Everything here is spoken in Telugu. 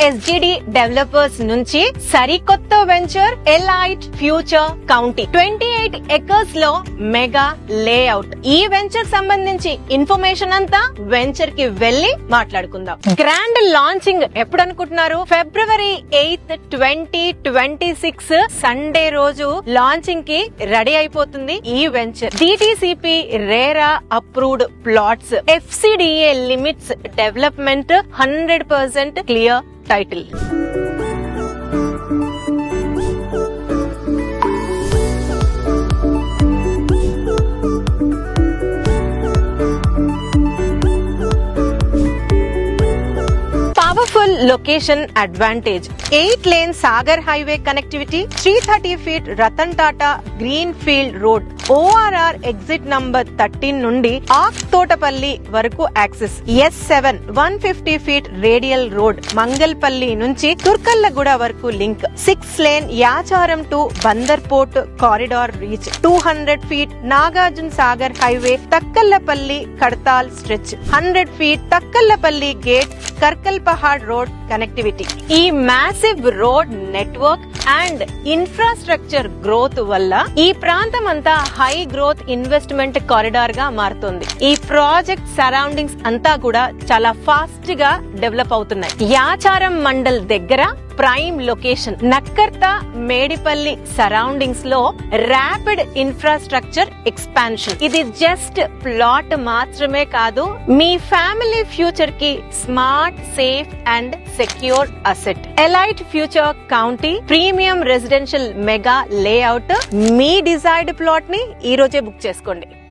SGD డెవలపర్స్ నుంచి సరికొత్త venture elite future county 28 acres లో మెగా లేఅవుట్. ఈ వెంచర్ సంబంధించి ఇన్ఫర్మేషన్ అంతా వెంచర్ కి వెళ్లి మాట్లాడుకుందాం. గ్రాండ్ లాంచింగ్ ఎప్పుడు అనుకుంటున్నారు? February 8th 2026 సండే రోజు లాంచింగ్ కి రెడీ అయిపోతుంది ఈ venture. DTCP RERA approved plots, FCDA limits, development 100% clear title. Powerful location advantage. 8-lane Sagar Highway connectivity, 330 feet Ratan Tata Greenfield Road, ORR exit number 13 నుండి ఆక్ తోటపల్లి వరకు access. S7 150 feet radial road, Mangalpalli నుంచి తుర్కల్లగూడ వరకు link. 6-lane Yacharam to Bandar port corridor reach. 200 feet Nagarjuna Sagar highway Thakkallapalli Kadthal stretch. 100 feet Thakkallapalli gate Karkal Pahad road connectivity. ఈ massive road network and infrastructure growth వల్ల ఈ ప్రాంతం అంతా హై గ్రోత్ ఇన్వెస్ట్మెంట్ కారిడార్ గా మారుతుంది. ఈ ప్రాజెక్ట్ సరౌండింగ్స్ అంతా కూడా చాలా ఫాస్ట్ గా డెవలప్ అవుతున్నాయి. యాచారం మండల్ దగ్గర prime location. Nakkarta Medipalli surroundings లో ర్యాపిడ్ ఇన్ఫ్రాస్ట్రక్చర్ ఎక్స్పాన్షన్. ఇది జస్ట్ ప్లాట్ మాత్రమే కాదు, మీ ఫ్యామిలీ ఫ్యూచర్ కి smart, safe and secure asset. Elite future county premium residential mega layout. మీ డిజైర్డ్ ప్లాట్ ని ఈ రోజే బుక్ చేసుకోండి.